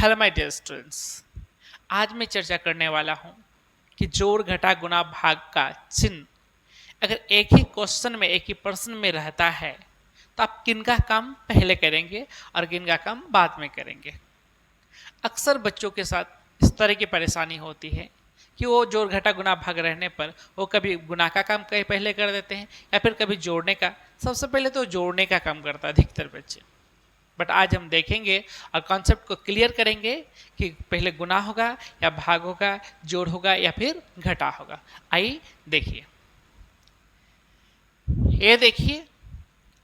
Hello my dear students, आज मैं चर्चा करने वाला हूं कि जोड़ घटा गुणा भाग का चिन्ह अगर एक ही क्वेश्चन में एक ही प्रश्न में रहता है तो आप किन का काम पहले करेंगे और किन का काम बाद में करेंगे। अक्सर बच्चों के साथ इस तरह की परेशानी होती है कि वो जोड़ घटा गुणा भाग रहने पर वो कभी गुणा का काम कहीं पहले कर देते हैं या फिर कभी जोड़ने का। सबसे पहले तो जोड़ने का काम करता है अधिकतर बच्चे, बट आज हम देखेंगे और कॉन्सेप्ट को क्लियर करेंगे कि पहले गुणा होगा या भाग होगा, जोड़ होगा या फिर घटा होगा। आइए देखिए, ये देखिए,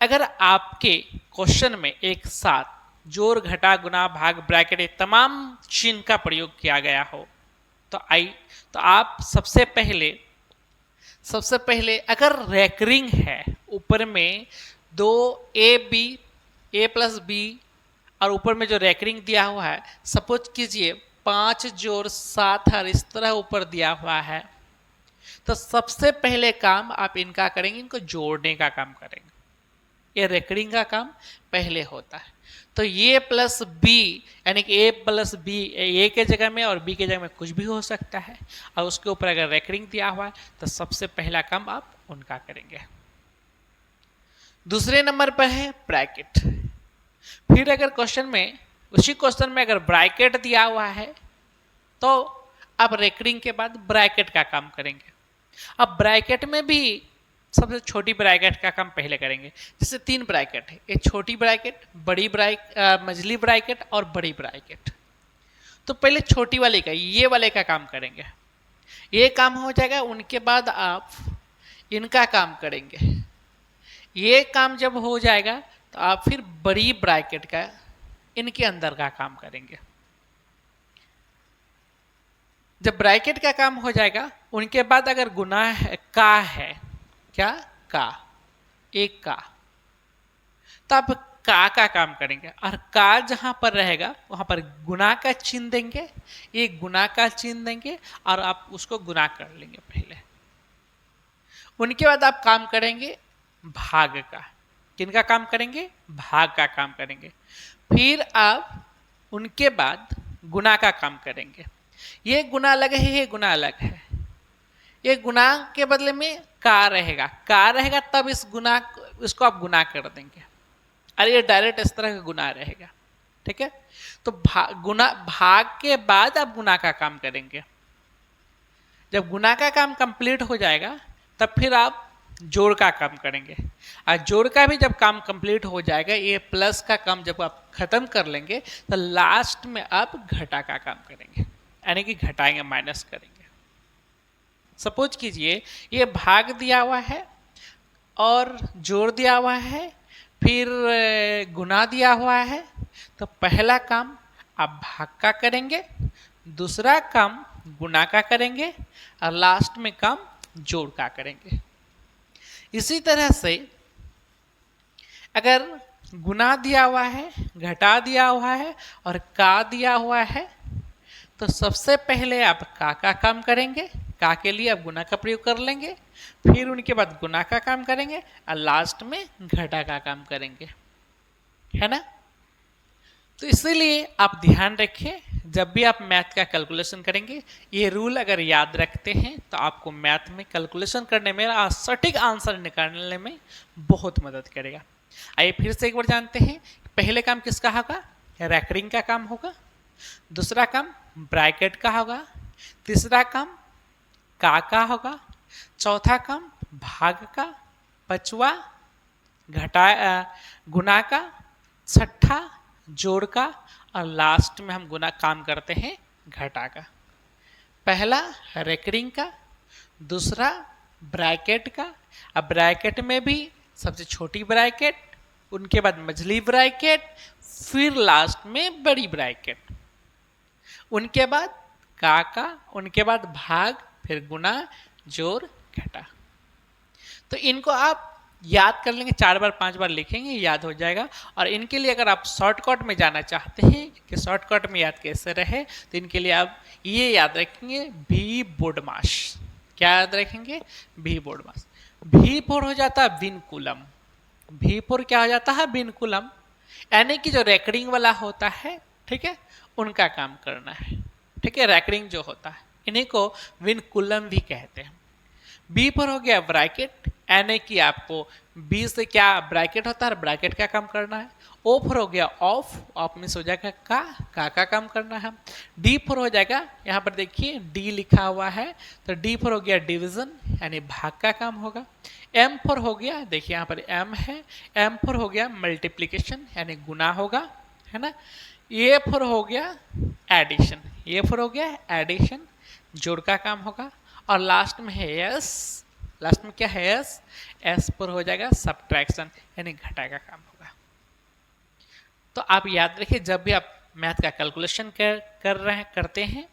अगर आपके क्वेश्चन में एक साथ जोड़ घटा गुणा भाग ब्रैकेट ये तमाम चिन्ह का प्रयोग किया गया हो तो आप सबसे पहले अगर रेकरिंग है, ऊपर में दो ए प्लस बी और ऊपर में जो रेकरिंग दिया हुआ है, सपोज कीजिए 5 जोड़ 7 हर इस तरह ऊपर दिया हुआ है, तो सबसे पहले काम आप इनका करेंगे, इनको जोड़ने का काम करेंगे। ये रेकरिंग का काम पहले होता है। तो ये प्लस बी यानी कि ए प्लस बी, ए के जगह में और बी के जगह में कुछ भी हो सकता है, और उसके ऊपर अगर रेकरिंग दिया हुआ है तो सबसे पहला काम आप उनका करेंगे। दूसरे नंबर पर है ब्रैकेट। फिर अगर उसी क्वेश्चन में अगर ब्रैकेट दिया हुआ है तो आप रेकरिंग के बाद ब्रैकेट का काम करेंगे। अब ब्रैकेट में भी सबसे छोटी ब्रैकेट का काम पहले करेंगे। जैसे 3 ब्रैकेट है, एक छोटी ब्रैकेट, मझली ब्रैकेट और बड़ी ब्रैकेट। तो पहले छोटी वाले का, ये वाले का काम करेंगे। ये काम हो जाएगा, उनके बाद आप इनका काम करेंगे। ये काम जब हो जाएगा तो आप फिर बड़ी ब्रैकेट का, इनके अंदर का काम करेंगे। जब ब्रैकेट का काम हो जाएगा उनके बाद अगर गुना है, का है, क्या का, एक का, तो आप का काम करेंगे और का जहां पर रहेगा वहां पर गुना का चिन्ह देंगे, ये गुना का चिन्ह देंगे और आप उसको गुना कर लेंगे पहले। उनके बाद आप काम करेंगे भाग का। किनका काम करेंगे? भाग का काम करेंगे। फिर आप उनके बाद गुना का काम करेंगे। ये गुना अलग है, ये गुना अलग है। ये गुना के बदले में का रहेगा तब इसको आप गुना कर देंगे, और ये डायरेक्ट इस तरह का गुना रहेगा। ठीक है, तो भाग के बाद आप गुना का काम करेंगे। जब गुना का काम कंप्लीट हो जाएगा तब फिर आप जोड़ का काम करेंगे, और जोड़ का भी जब काम कंप्लीट हो जाएगा, ये प्लस का काम जब आप खत्म कर लेंगे तो लास्ट में आप घटा का काम करेंगे, यानी कि घटाएंगे, माइनस करेंगे। सपोज कीजिए ये भाग दिया हुआ है और जोड़ दिया हुआ है, फिर गुना दिया हुआ है, तो पहला काम आप भाग का करेंगे, दूसरा काम गुना का करेंगे और लास्ट में काम जोड़ का करेंगे। इसी तरह से अगर गुना दिया हुआ है, घटा दिया हुआ है और का दिया हुआ है, तो सबसे पहले आप का काम करेंगे, का के लिए आप गुना का प्रयोग कर लेंगे, फिर उनके बाद गुना का काम करेंगे और लास्ट में घटा का काम करेंगे, है ना। तो इसीलिए आप ध्यान रखिए, जब भी आप मैथ का कैलकुलेशन करेंगे, ये रूल अगर याद रखते हैं तो आपको मैथ में कैलकुलेशन करने में, सटीक आंसर निकालने में बहुत मदद करेगा। आइए फिर से एक बार जानते हैं, पहले काम किसका होगा? रेकरिंग का काम होगा, दूसरा काम ब्रैकेट का होगा, तीसरा काम का होगा, चौथा काम भाग का, पांचवा गुना का, छठा जोड़ का, और लास्ट में हम गुना काम करते हैं घटा का। पहला रेकरिंग का, दूसरा ब्रैकेट का, अब ब्रैकेट में भी सबसे छोटी ब्रैकेट, उनके बाद मझली ब्रैकेट, फिर लास्ट में बड़ी ब्रैकेट, उनके बाद का, उनके बाद भाग, फिर गुना, जोड़, घटा। तो इनको आप याद कर लेंगे, 4 बार 5 बार लिखेंगे, याद हो जाएगा। और इनके लिए अगर आप शॉर्टकट में जाना चाहते हैं कि शॉर्टकट में याद कैसे रहे, तो इनके लिए आप ये याद रखेंगे, भी बोडमास। क्या याद रखेंगे? भी बोडमास। भी फोर हो जाता है विनकुलम। भी फोर क्या हो जाता है? विनकुलम। यानी कि जो रेकरिंग वाला होता है ठीक है, उनका काम करना है। ठीक है, रैकरिंग जो होता है इन्हीं को विनकुलम भी कहते हैं। बी पर हो गया ब्रैकेट, यानी कि आपको बी से क्या ब्रैकेट होता है, ब्रैकेट का काम करना है। ओ पर हो गया ऑफ, ऑफ मीन्स हो जाएगा का काम करना है। डी पर हो जाएगा, यहाँ पर देखिए डी लिखा हुआ है, तो डी पर हो गया डिवीजन यानी भाग का काम होगा। एम पर हो गया, देखिए यहाँ पर एम है, एम पर हो गया मल्टीप्लीकेशन यानी गुना होगा, है ना। ए पर हो गया एडिशन, ए पर हो गया एडिशन जोड़ का काम होगा। और लास्ट में है एस, लास्ट में क्या है एस, एस पर हो जाएगा सब्ट्रैक्शन यानी घटा का काम होगा। तो आप याद रखिए जब भी आप मैथ का कैलकुलेशन करते हैं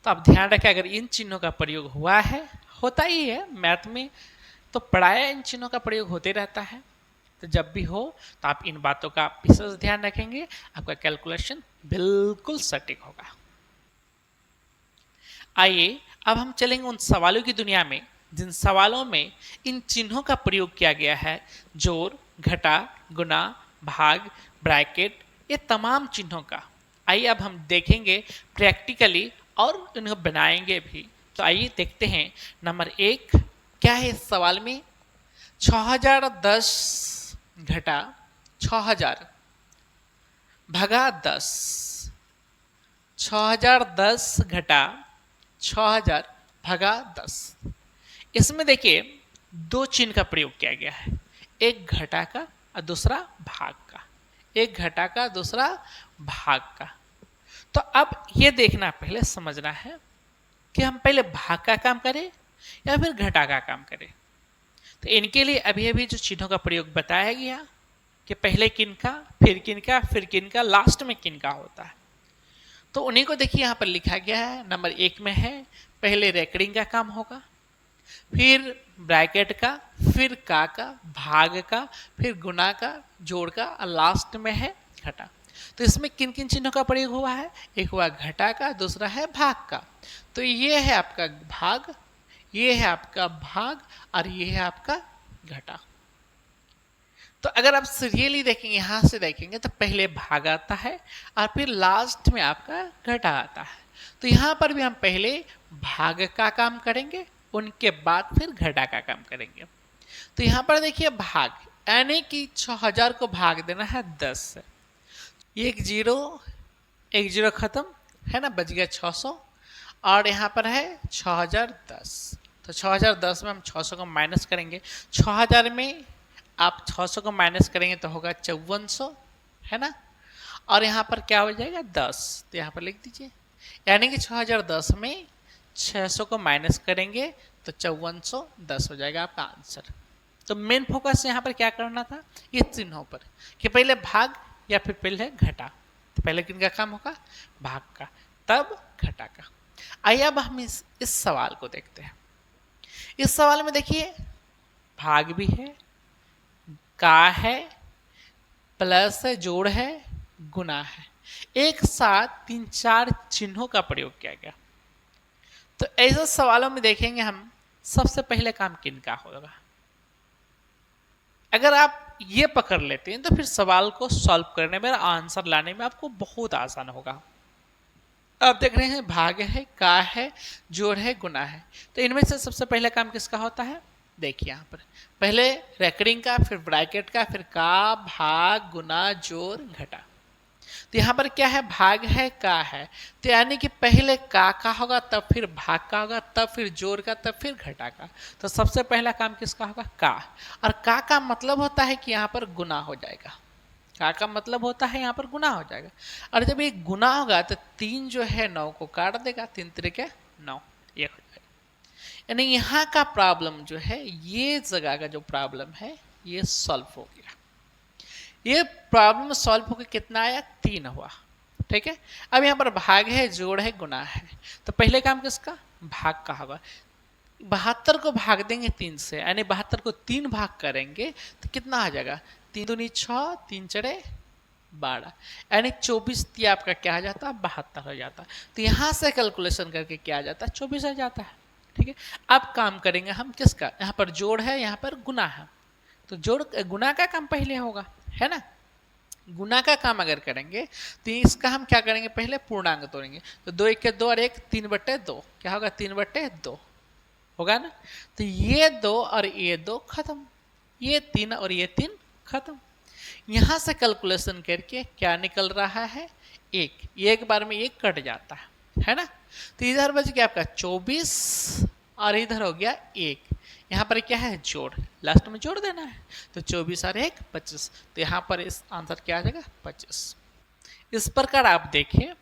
तो आप ध्यान रखें अगर इन चिन्हों का प्रयोग हुआ है, होता ही है मैथ में, तो पढ़ाया इन चिन्हों का प्रयोग होते रहता है, तो जब भी हो तो आप इन बातों का विशेष ध्यान रखेंगे, आपका कैलकुलेशन बिल्कुल सटीक होगा। आइए अब हम चलेंगे उन सवालों की दुनिया में जिन सवालों में इन चिन्हों का प्रयोग किया गया है, जोड़, घटा, गुना, भाग, ब्रैकेट, ये तमाम चिन्हों का। आइए अब हम देखेंगे प्रैक्टिकली और इन्हें बनाएंगे भी। तो आइए देखते हैं नंबर 1 क्या है इस सवाल में। 6010 घटा 6000 भगा 10, 6010 घटा 6000 भगा 10। इसमें देखिए दो चिन्ह का प्रयोग किया गया है, एक घटा का और दूसरा भाग का, एक घटा का दूसरा भाग का। तो अब ये देखना पहले समझना है कि हम पहले भाग का काम करें या फिर घटा का काम करें। तो इनके लिए अभी अभी जो चिन्हों का प्रयोग बताया गया कि पहले किनका, फिर किनका, फिर किनका, लास्ट में किनका होता है, तो उन्हीं को देखिए यहाँ पर लिखा गया है। नंबर 1 में है पहले रेकरिंग का काम होगा, फिर ब्रैकेट का, फिर का, भाग का, फिर गुना का, जोड़ का, और लास्ट में है घटा। तो इसमें किन किन चिन्हों का प्रयोग हुआ है, एक हुआ घटा का, दूसरा है भाग का। तो ये है आपका भाग, ये है आपका भाग, और ये है आपका घटा। तो अगर आप सीरियली देखेंगे, यहां से देखेंगे तो पहले भाग आता है और फिर लास्ट में आपका घटा आता है। तो यहां पर भी हम पहले भाग का काम करेंगे, उनके बाद फिर घटा का काम करेंगे। तो यहां पर देखिए भाग यानी कि 6000 को भाग देना है 10 से, एक जीरो खत्म है ना, बच गया 600, और यहाँ पर है 6010। तो 6010 में हम 600 को माइनस करेंगे, 6000 में आप 600 को माइनस करेंगे तो होगा 5400, है ना। और यहाँ पर क्या हो जाएगा 10, तो यहाँ पर लिख दीजिए, यानी कि 6010 में 600 को माइनस करेंगे तो 5410 हो जाएगा आपका आंसर। तो मेन फोकस यहाँ पर क्या करना था, ये चिन्हों पर, कि पहले भाग या फिर पहले घटा। तो पहले किनका काम होगा, भाग का, तब घटा का। आइए अब हम इस सवाल को देखते हैं। इस सवाल में देखिए भाग भी है, का है, प्लस है, जोड़ है, गुना है, एक साथ 3-4 चिन्हों का प्रयोग किया गया। तो ऐसे सवालों में देखेंगे हम सबसे पहले काम किनका होगा। अगर आप ये पकड़ लेते हैं तो फिर सवाल को सॉल्व करने में, आंसर लाने में आपको बहुत आसान होगा। आप देख रहे हैं भाग है, का है, जोड़ है, गुना है। तो इनमें से सबसे पहले काम किसका होता है, देखिए यहाँ पर पहले रेकरिंग का, फिर ब्रैकेट का, फिर का, भाग, गुना, जोड़, घटा। तो यहाँ पर क्या है, भाग है, का है, तो यानी कि पहले का होगा, तब फिर भाग का होगा, तब फिर जोड़ का, तब फिर घटा का। तो सबसे पहला काम किसका होगा, का। और का मतलब होता है कि यहाँ पर गुना हो जाएगा, का मतलब होता है यहाँ पर गुना हो जाएगा। और जब ये गुना होगा तो 3 जो है 9 को काट देगा, 3 3 9, ये हो जाएगा। यानी यहाँ का प्रॉब्लम जो है, ये जगह का जो प्रॉब्लम है ये सॉल्व हो गया। ये प्रॉब्लम सॉल्व होकर कितना आया, 3 हुआ, ठीक है। अब यहाँ पर भाग है, जोड़ है, गुना है, तो पहले काम किसका, भाग का होगा। 72 को भाग देंगे 3 से, यानी 72 को 3 भाग करेंगे तो कितना आ जाएगा, 3 दूनी 6, 3 4 12, यानी 24 आपका क्या आ जाता है, 72 हो जाता है। तो यहाँ से कैलकुलेशन करके क्या आ जाता है, 24 आ जाता है, ठीक है। अब काम करेंगे हम किसका, यहाँ पर जोड़ है, यहाँ पर गुना है, तो जोड़ गुना का काम पहले होगा, है ना। गुना का काम अगर करेंगे तो इसका हम क्या करेंगे, पहले पूर्णांक तोड़ेंगे। तो 2 1 के 2 और 1 3/2 क्या होगा, 3/2 होगा ना। तो ये 2 और ये 2 खत्म, ये 3 और ये 3 खत्म। यहां से कैलकुलेशन करके क्या निकल रहा है, एक बार में एक कट जाता है ना। तो इधर बच गया आपका 24 और इधर हो गया 1। यहाँ पर क्या है, जोड़, लास्ट में जोड़ देना है। तो 24 और 1 25। तो यहाँ पर इस आंसर क्या आ जाएगा, 25। इस प्रकार आप देखिए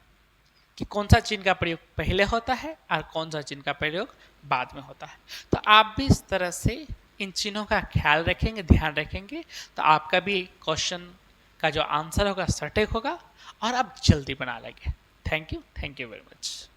कि कौन सा चिन्ह का प्रयोग पहले होता है और कौन सा चिन्ह का प्रयोग बाद में होता है। तो आप भी इस तरह से इन चिन्हों का ख्याल रखेंगे, ध्यान रखेंगे, तो आपका भी क्वेश्चन का जो आंसर होगा सटीक होगा और आप जल्दी बना लेंगे। Thank you very much.